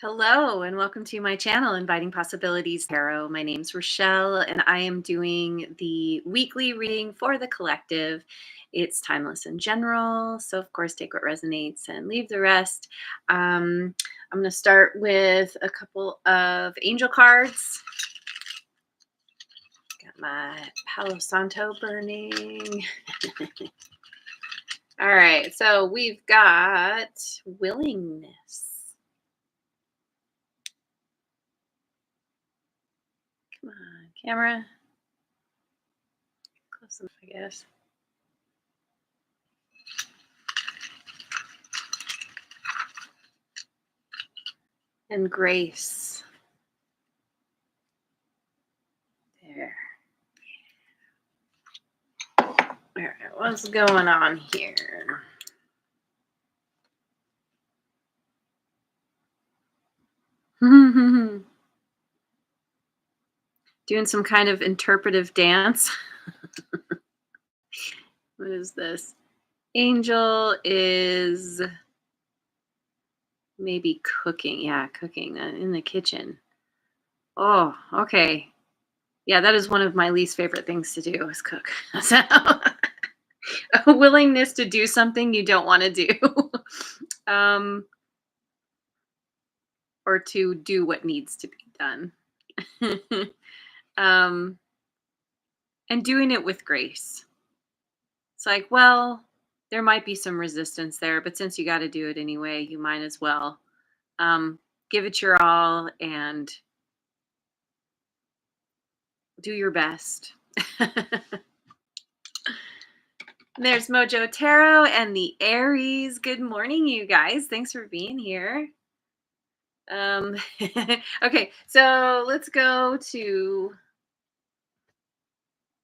Hello and welcome to my channel, Inviting Possibilities Tarot. My name's Rochelle and I am doing the weekly reading for the collective. It's timeless and general, so of course take what resonates and leave the rest. I'm going to start with a couple of angel cards. Got my Palo Santo burning. All right, so we've got willingness. Come on, camera. Close enough, I guess. And grace. There. All right, what's going on here? Doing some kind of interpretive dance. What is this? Angel is maybe cooking. Yeah, cooking in the kitchen. Oh, okay. Yeah, that is one of my least favorite things to do is cook. So, a willingness to do something you don't want to do. Or to do what needs to be done. um, and doing it with grace. It's like, well, there might be some resistance there, but since you got to do it anyway, you might as well give it your all and do your best. There's Mojo Tarot and the Aries. Good morning, you guys. Thanks for being here. Okay, so let's go to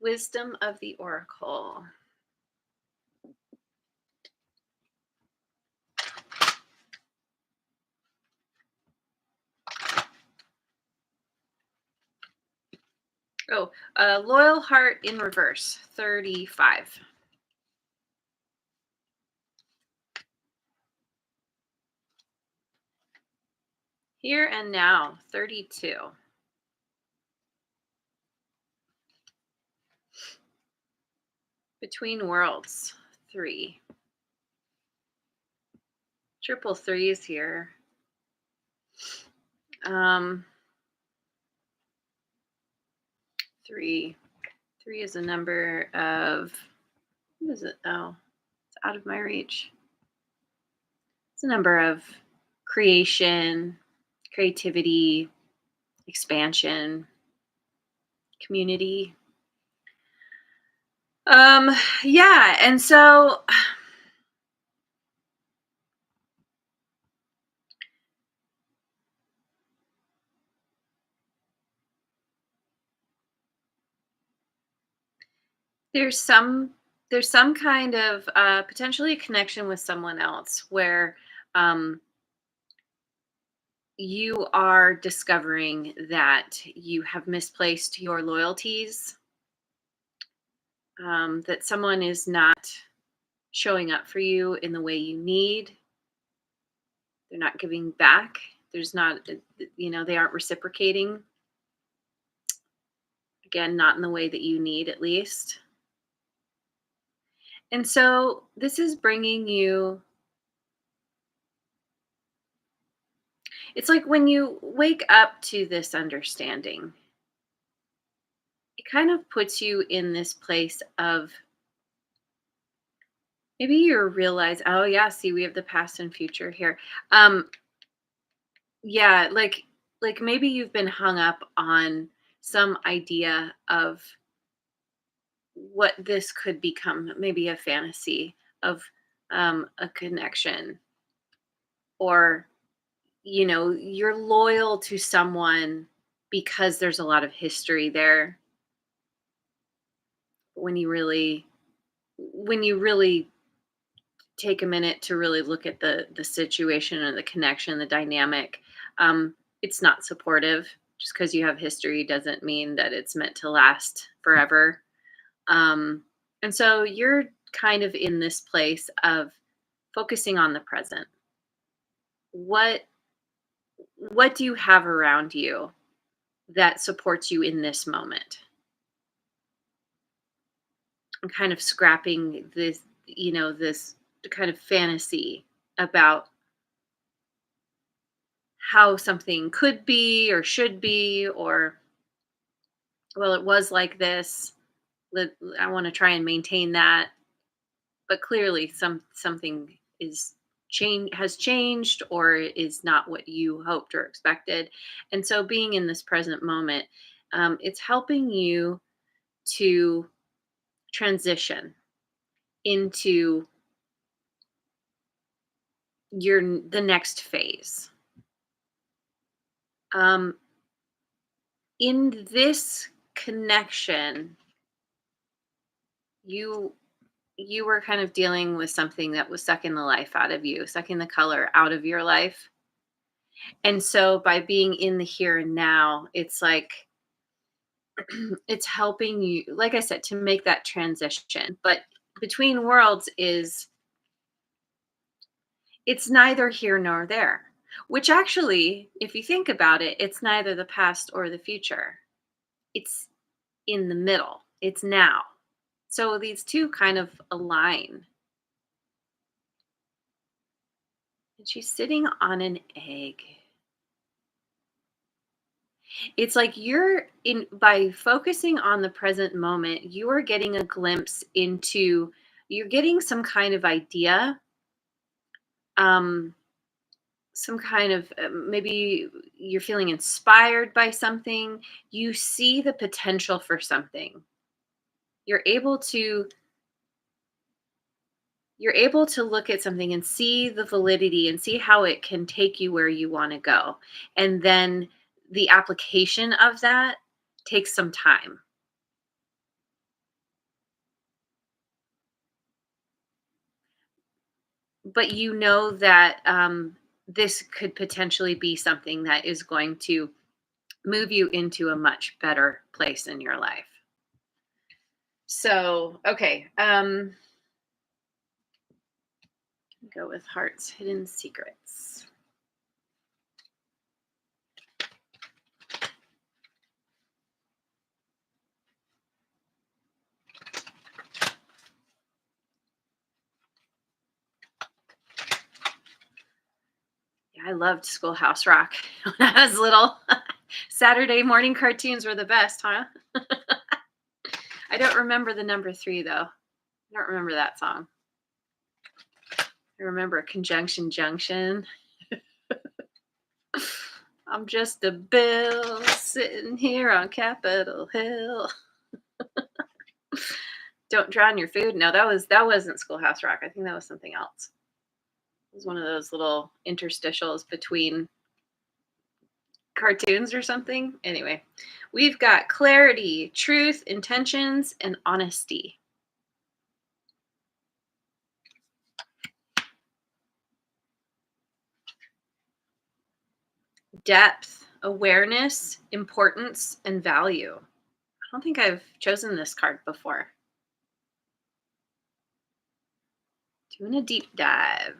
Wisdom of the Oracle. Oh, Loyal Heart in reverse, 35. Here and Now, 32. Between Worlds, 3. Triple threes here. 3. 3 is a number of, what is it? Oh, it's out of my reach. It's a number of creation, creativity, expansion, community. Yeah, and so there's some kind of potentially a connection with someone else where you are discovering that you have misplaced your loyalties, that someone is not showing up for you in the way you need. They're not giving back. There's not, they aren't reciprocating. Again, not in the way that you need, at least. And so this is bringing you, it's like when you wake up to this understanding, it kind of puts you in this place of maybe you realize, oh yeah, see, we have the past and future here. Yeah, like maybe you've been hung up on some idea of what this could become, maybe a fantasy of a connection, or you're loyal to someone because there's a lot of history there. When you really take a minute to really look at the situation and the connection, the dynamic, it's not supportive. Just because you have history doesn't mean that it's meant to last forever. And so you're kind of in this place of focusing on the present. What What do you have around you that supports you in this moment? I'm kind of scrapping this, this kind of fantasy about how something could be or should be, or, well, it was like this. I want to try and maintain that, but clearly something is has changed or is not what you hoped or expected. And so being in this present moment, it's helping you to transition into the next phase. um in this connection, you you were kind of dealing with something that was sucking the life out of you, sucking the color out of your life. And so by being in the here and now, it's like it's helping you, like I said, to make that transition. But between worlds is, it's neither here nor there, which actually, if you think about it, it's neither the past or the future. It's in the middle. It's now. So these two kind of align. And she's sitting on an egg. It's like you're in, by focusing on the present moment, you are getting a glimpse into, you're getting some kind of idea, um some kind of, maybe you're feeling inspired by something. You see the potential for something. You're able to you're able to look at something and see the validity and see how it can take you where you want to go. And then the application of that takes some time. But you know that, this could potentially be something that is going to move you into a much better place in your life. So, okay, go with heart's hidden secrets. Yeah, I loved Schoolhouse Rock when I was little. Saturday morning cartoons were the best, huh? I don't remember the number three though. I don't remember that song. I remember Conjunction Junction. I'm just a bill sitting here on Capitol Hill. Don't drown your food. No, that wasn't Schoolhouse Rock. I think that was something else. It was one of those little interstitials between cartoons or something. Anyway, we've got clarity, truth, intentions, and honesty. Depth, awareness, importance, and value. I don't think I've chosen this card before. Doing a deep dive.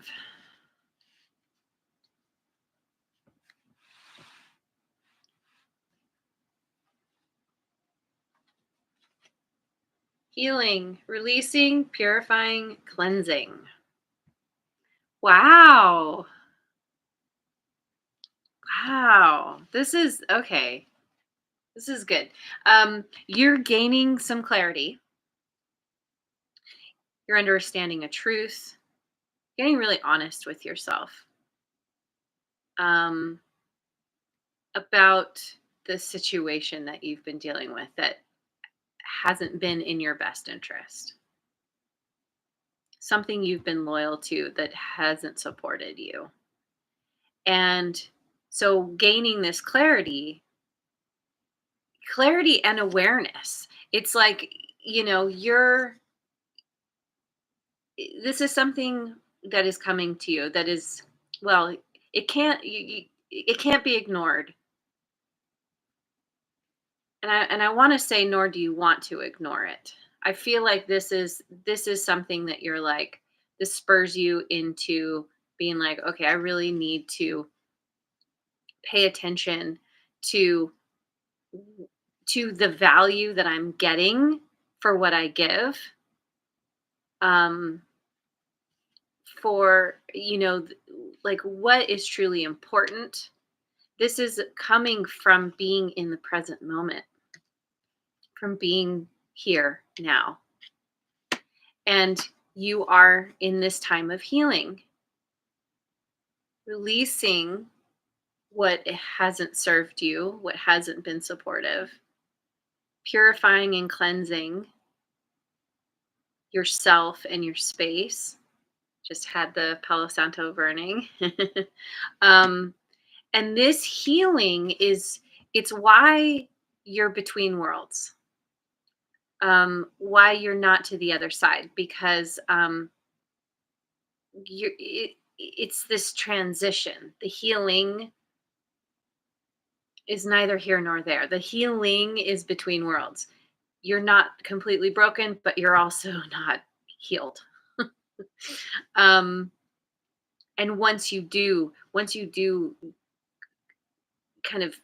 Healing, releasing, purifying, cleansing. Wow. Wow. This is okay. This is good. You're gaining some clarity. You're understanding a truth. Getting really honest with yourself, um, about the situation that you've been dealing with that hasn't been in your best interest. Something you've been loyal to that hasn't supported you. And so gaining this clarity and awareness. It's like, you're this is something that is coming to you that is, well, it can't be ignored. And I want to say, nor do you want to ignore it. I feel like this is something that you're like, this spurs you into being like, okay, I really need to pay attention to the value that I'm getting for what I give. Um, for like what is truly important. This is coming from being in the present moment, from being here now. And you are in this time of healing, releasing what hasn't served you, what hasn't been supportive, purifying and cleansing yourself and your space. Just had the Palo Santo burning. um, and this healing it's why you're between worlds, why you're not to the other side, because it's this transition. The healing is neither here nor there. The healing is between worlds. You're not completely broken, but you're also not healed. um, and once you do kind of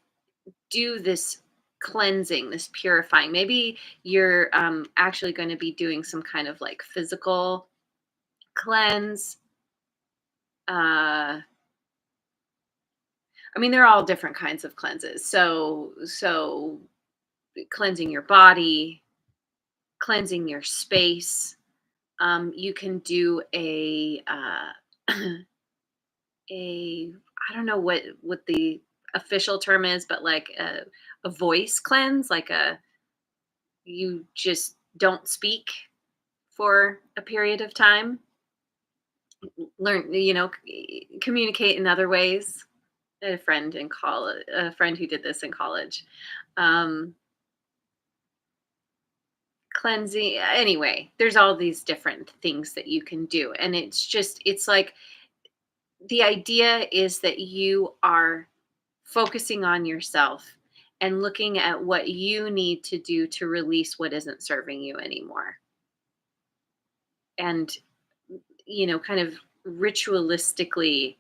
do this cleansing, this purifying, maybe you're actually going to be doing some kind of like physical cleanse. I mean, they're all different kinds of cleanses. So cleansing your body, cleansing your space. You can do a I don't know what the official term is, but like a voice cleanse, like a you just don't speak for a period of time. Learn, communicate in other ways. I had a friend in college, a friend who did this in college. Um, Cleansing, anyway, there's all these different things that you can do. And it's like the idea is that you are focusing on yourself and looking at what you need to do to release what isn't serving you anymore. And, kind of ritualistically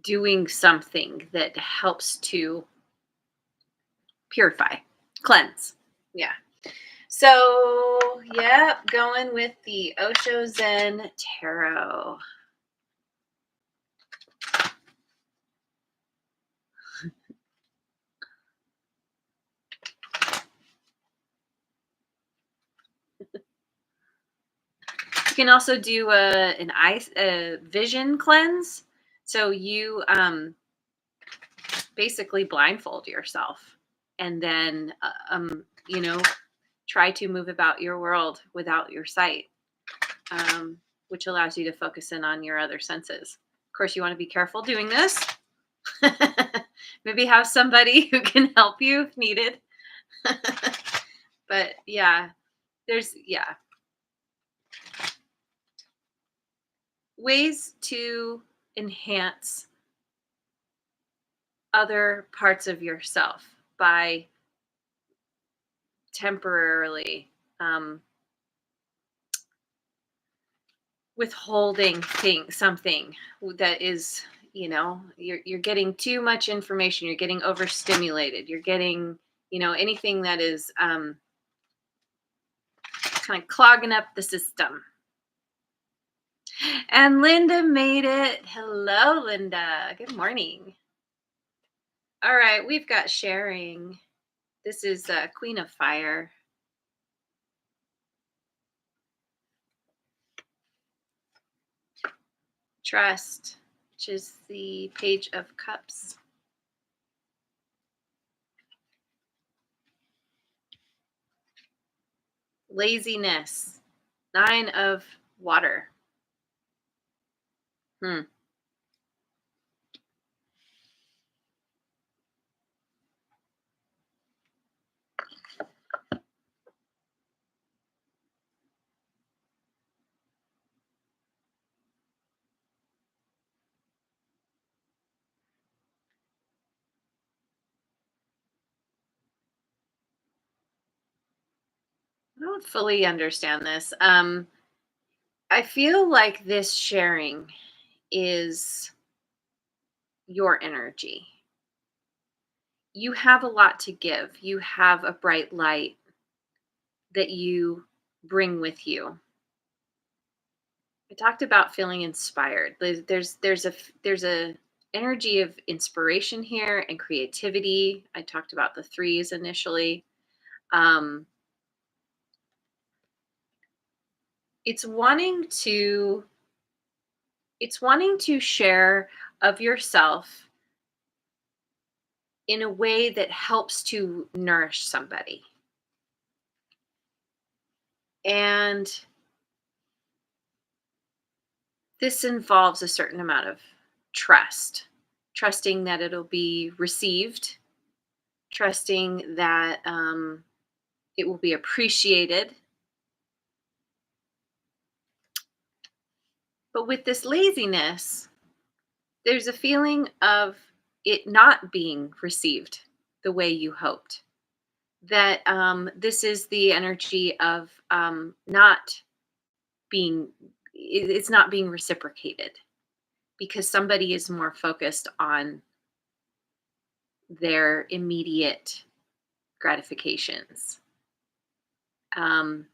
doing something that helps to purify, cleanse. Yeah. So, yeah, going with the Osho Zen Tarot. You can also do a vision cleanse. So you basically blindfold yourself, and then try to move about your world without your sight, which allows you to focus in on your other senses. Of course, you want to be careful doing this. Maybe have somebody who can help you if needed. But yeah, there's ways to enhance other parts of yourself by temporarily um, withholding something that is, you're getting too much information, you're getting overstimulated, you're getting, anything that is kind of clogging up the system. And Linda made it. Hello, Linda. Good morning. All right, we've got sharing. This is Queen of Fire. Trust, which is the Page of Cups. Laziness, Nine of Water. I don't fully understand this. I feel like this sharing is your energy. You have a lot to give. You have a bright light that you bring with you. I talked about feeling inspired. There's a energy of inspiration here and creativity. I talked about the threes initially. Um, it's wanting to it's wanting to share of yourself in a way that helps to nourish somebody. And this involves a certain amount of trust, trusting that it'll be received, trusting that it will be appreciated. But with this laziness, there's a feeling of it not being received the way you hoped. That this is the energy of not being, it's not being reciprocated because somebody is more focused on their immediate gratifications. Um,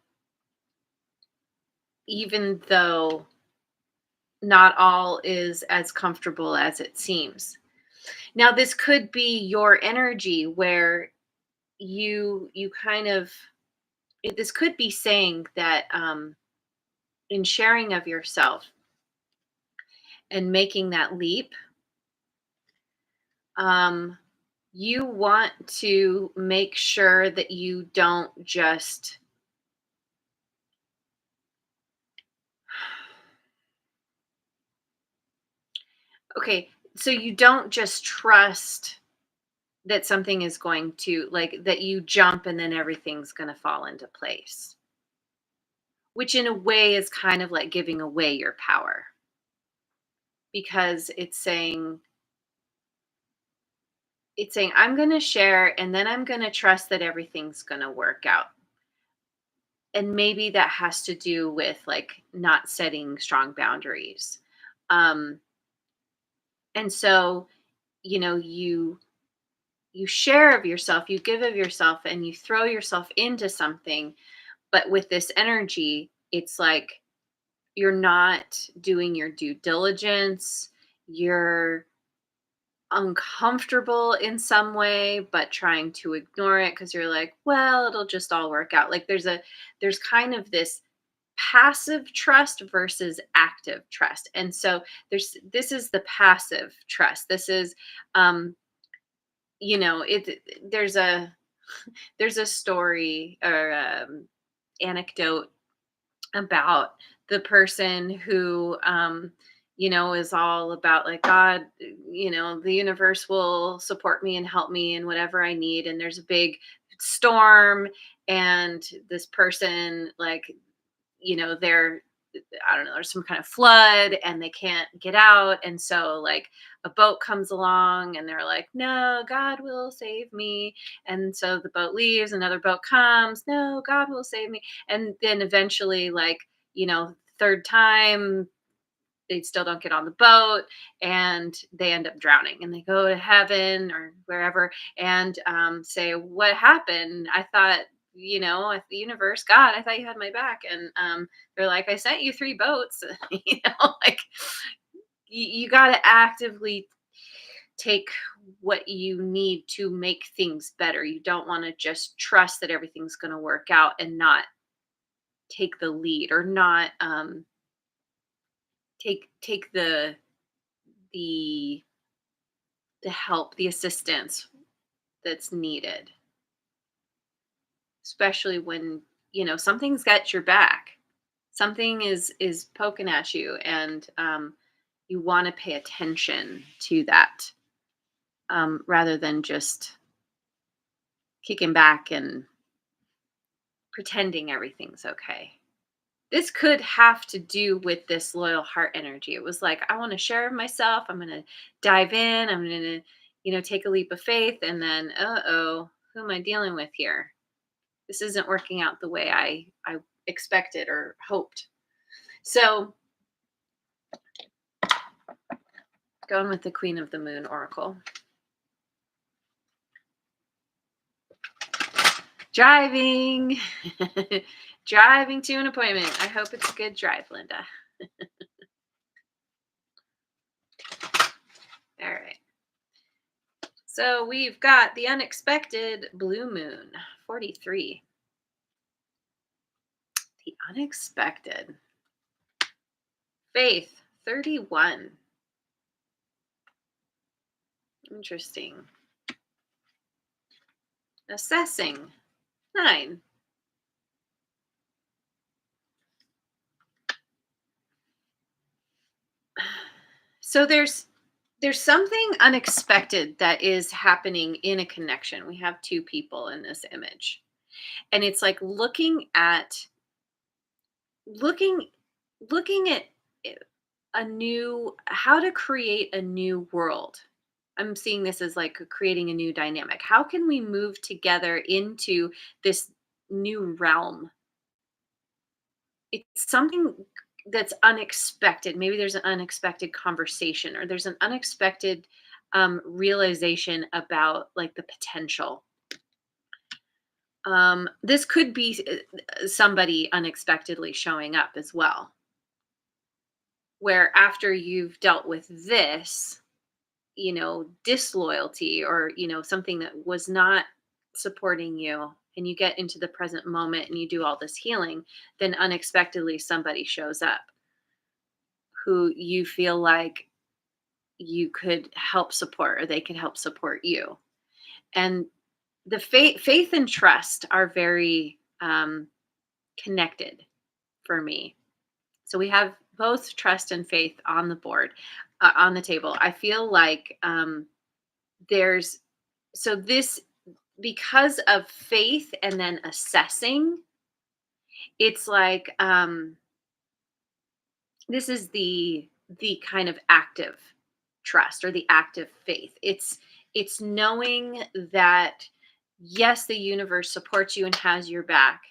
Even though not all is as comfortable as it seems. Now, this could be your energy where you kind of this could be saying that in sharing of yourself and making that leap, um, you want to make sure that you don't just okay, so you don't just trust that something is going to like that you jump and then everything's going to fall into place, which in a way is kind of like giving away your power because it's saying I'm going to share and then I'm going to trust that everything's going to work out. And maybe that has to do with like not setting strong boundaries. Um and so, you share of yourself, you give of yourself and you throw yourself into something, but with this energy, it's like you're not doing your due diligence. You're uncomfortable in some way but trying to ignore it because you're like, well, it'll just all work out. Like there's kind of this passive trust versus active trust. And so this is the passive trust. This is it there's a story or anecdote about the person who is all about like God, the universe will support me and help me in whatever I need, and there's a big storm, and this person like they're I don't know, there's some kind of flood and they can't get out. And so, like, a boat comes along and they're like, no, God will save me. And so the boat leaves, another boat comes, no, God will save me. And then eventually, like, third time, they still don't get on the boat and they end up drowning and they go to heaven or wherever and say, what happened? I thought, at the universe, God, I thought you had my back. And they're like, I sent you three boats. Like you got to actively take what you need to make things better. You don't want to just trust that everything's going to work out and not take the lead or not take the the help, the assistance that's needed, especially when, something's got your back. Something is poking at you and you want to pay attention to that rather than just kicking back and pretending everything's okay. This could have to do with this loyal heart energy. It was like, I want to share myself. I'm going to dive in. I'm going to, take a leap of faith. And then, who am I dealing with here? This isn't working out the way I expected or hoped. So Going with the Queen of the Moon Oracle. Driving. Driving to an appointment. I hope it's a good drive, Linda. All right. So we've got the unexpected blue moon, 43. The unexpected. Faith, 31. Interesting. Assessing, 9. So there's something unexpected that is happening in a connection. We have two people in this image. And it's like looking looking at a new how to create a new world. I'm seeing this as like creating a new dynamic. How can we move together into this new realm? It's something that's unexpected. Maybe there's an unexpected conversation or there's an unexpected realization about like the potential. This could be somebody unexpectedly showing up as well, where after you've dealt with this, disloyalty or, something that was not supporting you, and you get into the present moment and you do all this healing, then unexpectedly somebody shows up who you feel like you could help support or they could help support you. And the faith and trust are very connected for me. So we have both trust and faith on the board, on the table. I feel like there's so this because of faith and then assessing, it's like this is the kind of active trust or the active faith. It's knowing that yes, the universe supports you and has your back,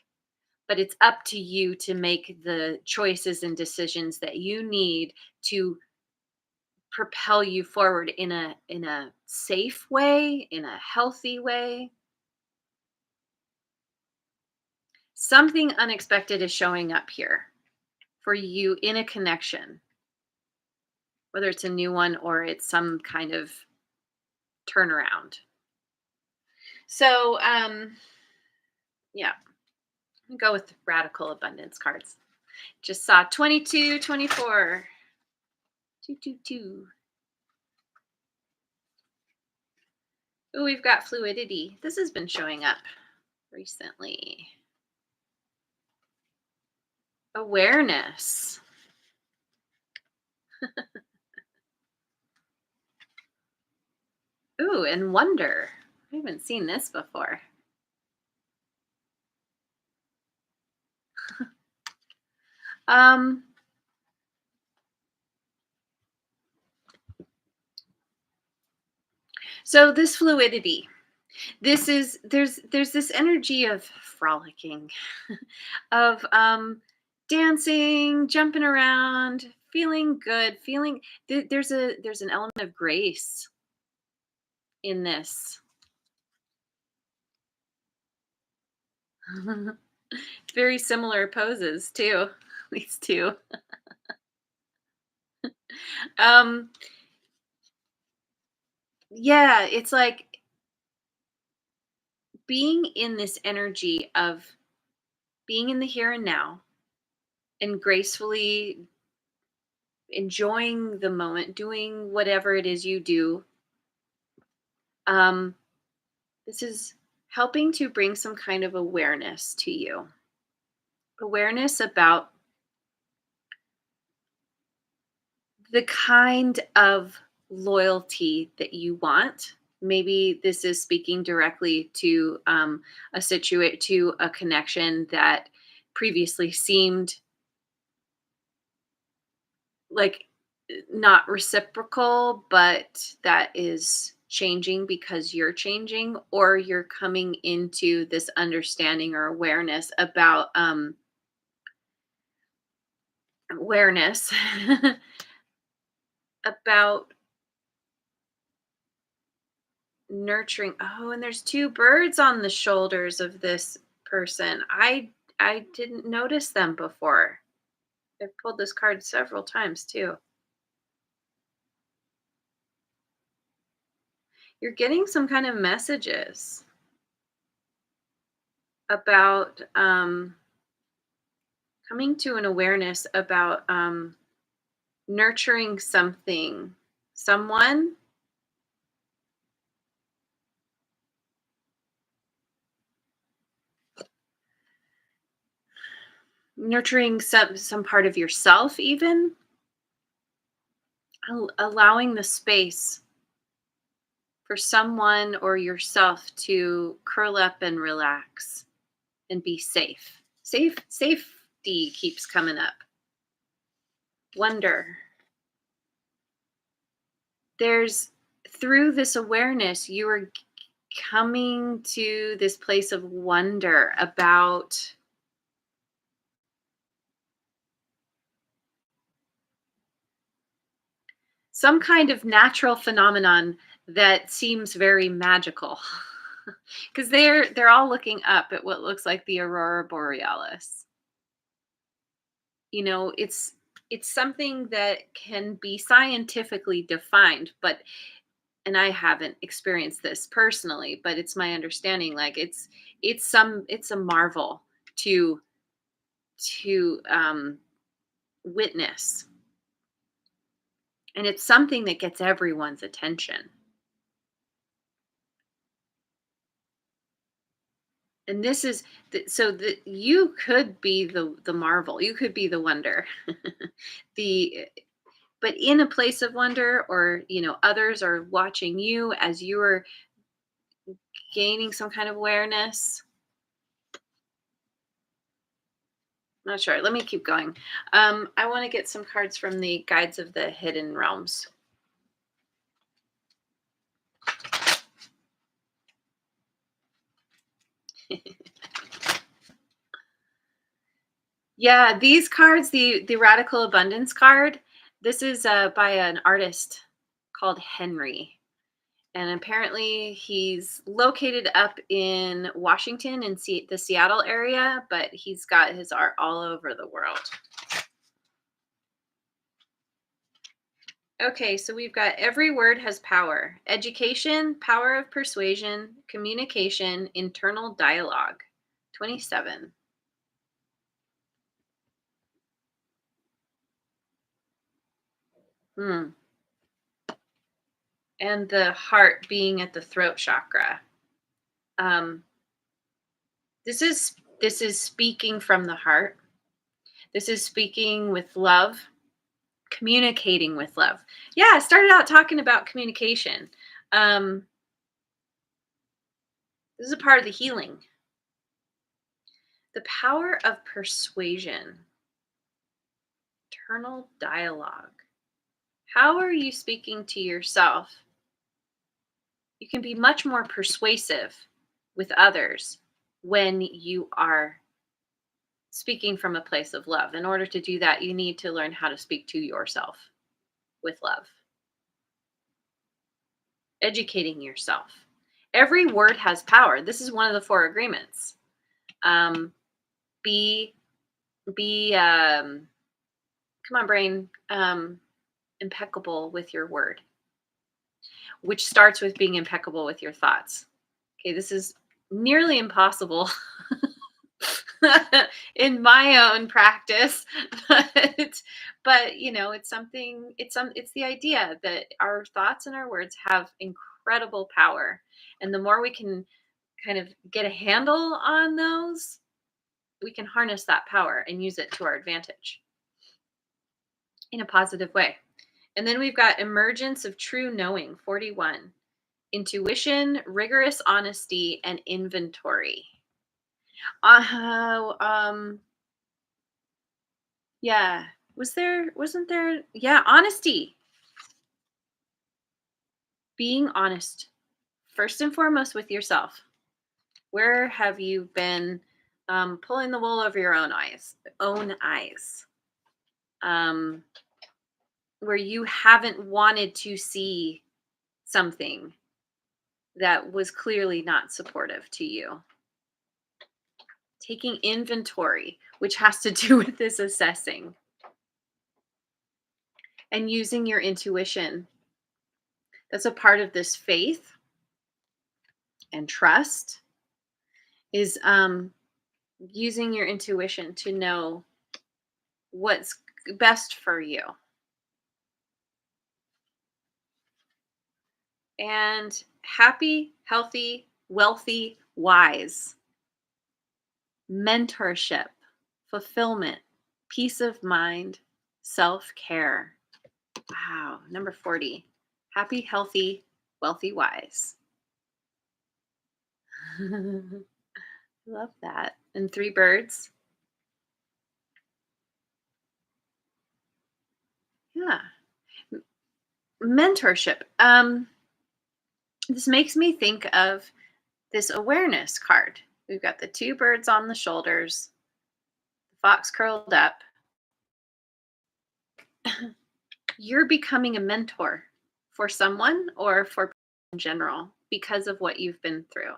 but it's up to you to make the choices and decisions that you need to propel you forward in a safe way, in a healthy way. Something unexpected is showing up here for you in a connection, whether it's a new one or it's some kind of turnaround. So, yeah, I'm gonna go with the radical abundance cards. Just saw 22, 24, 222. Oh, we've got fluidity. This has been showing up recently. Awareness. Ooh, and wonder. I haven't seen this before. Um, so this fluidity. There's this energy of frolicking, of dancing, jumping around, feeling good, there's an element of grace in this. Very similar poses too, these two. Um, yeah, it's like being in this energy of being in the here and now and gracefully enjoying the moment, doing whatever it is you do. Um, this is helping to bring some kind of awareness to you. Awareness about the kind of loyalty that you want. Maybe this is speaking directly to to a connection that previously seemed like not reciprocal, but that is changing because you're changing, or you're coming into this understanding or awareness about nurturing. Oh, and there's two birds on the shoulders of this person. I didn't notice them before. I've pulled this card several times too. You're getting some kind of messages about coming to an awareness about nurturing something, someone, nurturing some part of yourself, even allowing the space for someone or yourself to curl up and relax and be safe. Safety keeps coming up. Wonder. There's through this awareness, you are coming to this place of wonder about some kind of natural phenomenon that seems very magical. Because they're all looking up at what looks like the aurora borealis. It's something that can be scientifically defined, but and I haven't experienced this personally, but it's my understanding, like it's a marvel to to witness, and it's something that gets everyone's attention. And this is so that you could be the marvel, you could be the wonder, the but in a place of wonder, or others are watching you as you are gaining some kind of awareness. Not sure. Let me keep going. I want to get some cards from the Guides of the Hidden Realms. Yeah, these cards, the Radical Abundance card, this is by an artist called Henry. And apparently he's located up in Washington in the Seattle area, but he's got his art all over the world. Okay, so we've got every word has power. Education, power of persuasion, communication, internal dialogue. 27. Hmm. And the heart being at the throat chakra. Um, this is speaking from the heart. This is speaking with love, communicating with love. Yeah, I started out talking about communication. Um, this is a part of the healing. The power of persuasion, internal dialogue. How are you speaking to yourself? You can be much more persuasive with others when you are speaking from a place of love. In order to do that, you need to learn how to speak to yourself with love. Educating yourself. Every word has power. This is one of the four agreements. Um, be, come on, brain, impeccable with your word, which starts with being impeccable with your thoughts. Okay, this is nearly impossible in my own practice, but it's something. It's the idea that our thoughts and our words have incredible power, and the more we can kind of get a handle on those, we can harness that power and use it to our advantage in a positive way. And then we've got emergence of true knowing, 41. Intuition, rigorous honesty, and inventory. Uh, um, yeah. Wasn't there? Yeah, honesty. Being honest, first and foremost with yourself. Where have you been pulling the wool over your own eyes? Own eyes. Um, where you haven't wanted to see something that was clearly not supportive to you. Taking inventory, which has to do with this assessing, and using your intuition. That's a part of this faith and trust, is using your intuition to know what's best for you. And happy, healthy, wealthy, wise, mentorship, fulfillment, peace of mind, self care. Wow. Number 40. Happy, healthy, wealthy, wise. Love that. And three birds. Yeah. Mentorship. This makes me think of this awareness card. We've got the two birds on the shoulders, the fox curled up. You're becoming a mentor for someone or for people in general because of what you've been through.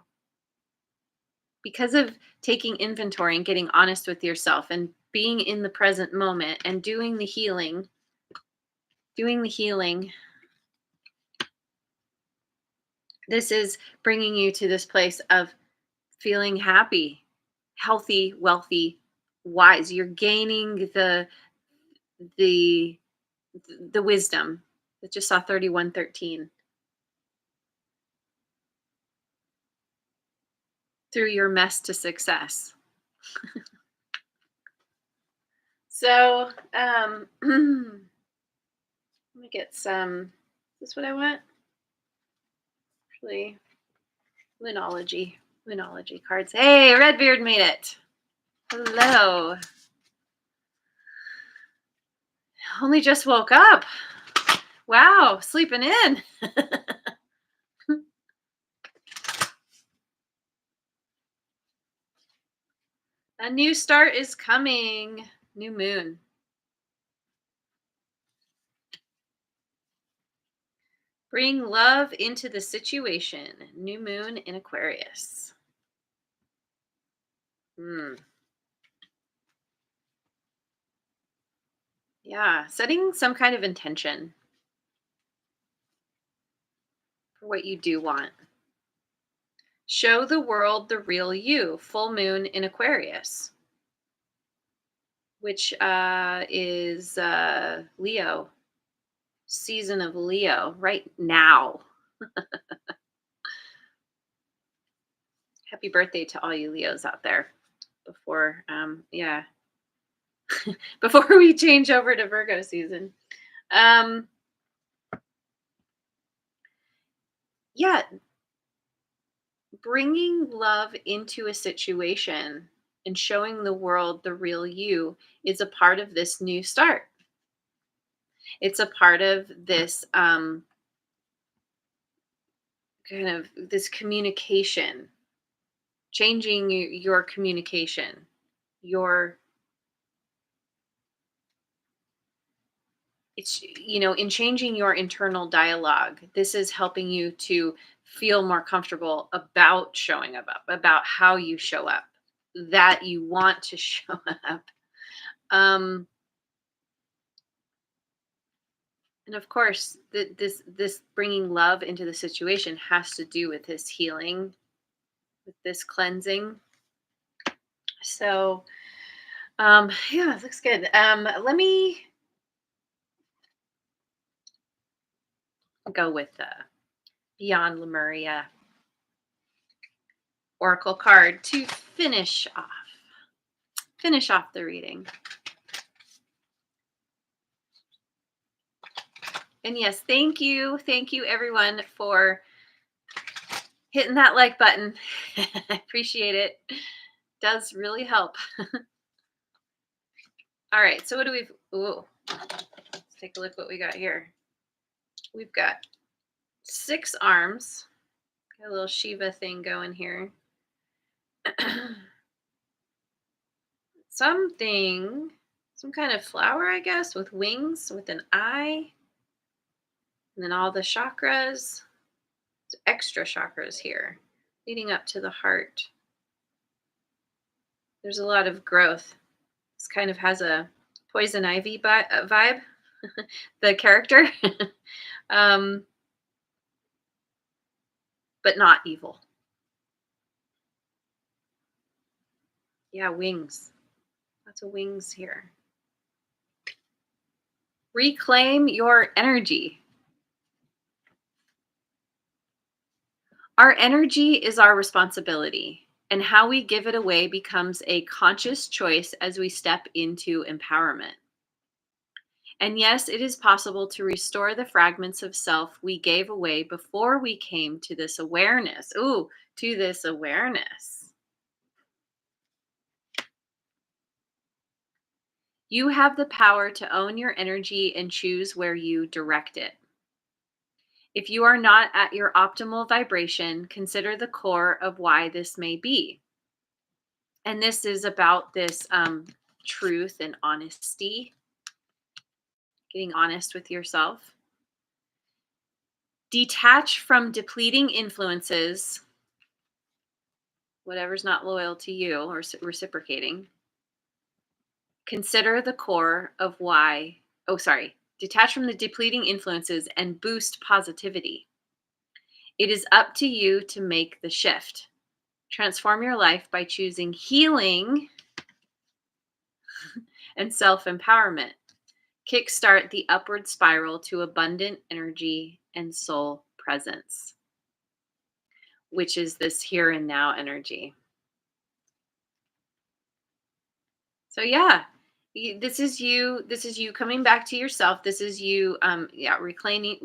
Because of taking inventory and getting honest with yourself and being in the present moment and doing the healing, this is bringing you to this place of feeling happy, healthy, wealthy, wise. You're gaining the wisdom. I just saw 3113 through your mess to success. So let me get some. Is this what I want? Actually, Lunology cards. Hey, Redbeard made it. Hello. Only just woke up. Wow, sleeping in. A new start is coming. New moon. Bring love into the situation. New moon in Aquarius. Yeah, setting some kind of intention for what you do want. Show the world the real you. Full moon in Aquarius, which is Leo, season of Leo right now. Happy birthday to all you Leos out there. Before, before we change over to Virgo season. Yeah, bringing love into a situation and showing the world the real you is a part of this new start. It's a part of this kind of this communication, changing your communication, your it's in changing your internal dialogue. This is helping you to feel more comfortable about showing up, about how you show up, that you want to show up. And of course, this bringing love into the situation has to do with this healing, with this cleansing. So, yeah, it looks good. Let me go with the Beyond Lemuria Oracle card to finish off the reading. And yes, thank you everyone for hitting that like button. I appreciate it. Does really help. All right, so what do we? Ooh, let's take a look what we got here. We've got 6 arms. Got a little Shiva thing going here. Some kind of flower, I guess, with wings, with an eye. And then all the chakras. Extra chakras here, leading up to the heart. There's a lot of growth. This kind of has a poison ivy vibe, the character, um, but not evil. Yeah, wings. Lots of wings here. Reclaim your energy. Our energy is our responsibility, and how we give it away becomes a conscious choice as we step into empowerment. And yes, it is possible to restore the fragments of self we gave away before we came to this awareness. Ooh, to this awareness. You have the power to own your energy and choose where you direct it. If you are not at your optimal vibration, consider the core of why this may be. And this is about this truth and honesty, getting honest with yourself. Detach from depleting influences, whatever's not loyal to you or reciprocating. Consider the core of why, oh, sorry, detach from the depleting influences and boost positivity. It is up to you to make the shift. Transform your life by choosing healing and self empowerment. Kickstart the upward spiral to abundant energy and soul presence, which is this here and now energy. So yeah, this is you. This is you coming back to yourself. This is you, yeah, reclaiming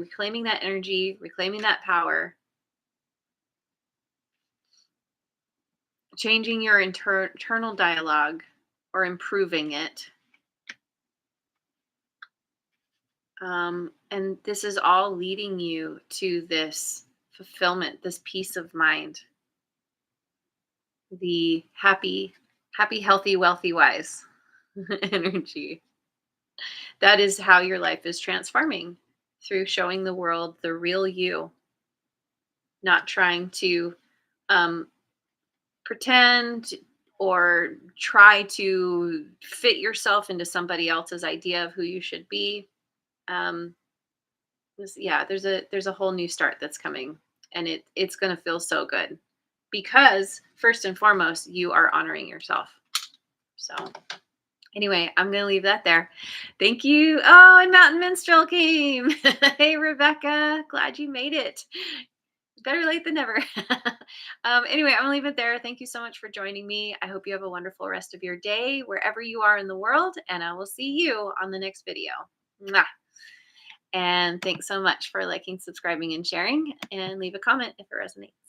that energy, reclaiming that power, changing your internal dialogue or improving it. And this is all leading you to this fulfillment, this peace of mind, the happy, healthy, wealthy, wise energy. That is how your life is transforming, through showing the world the real you, not trying to um, pretend or try to fit yourself into somebody else's idea of who you should be. Um, yeah, there's a whole new start that's coming, and it's going to feel so good because first and foremost you are honoring yourself. So anyway, I'm going to leave that there. Thank you. Oh, and Mountain Minstrel came. Hey, Rebecca, glad you made it. Better late than never. Anyway, I'm gonna leave it there. Thank you so much for joining me. I hope you have a wonderful rest of your day wherever you are in the world, and I will see you on the next video. Mwah. And thanks so much for liking, subscribing, and sharing, and leave a comment if it resonates.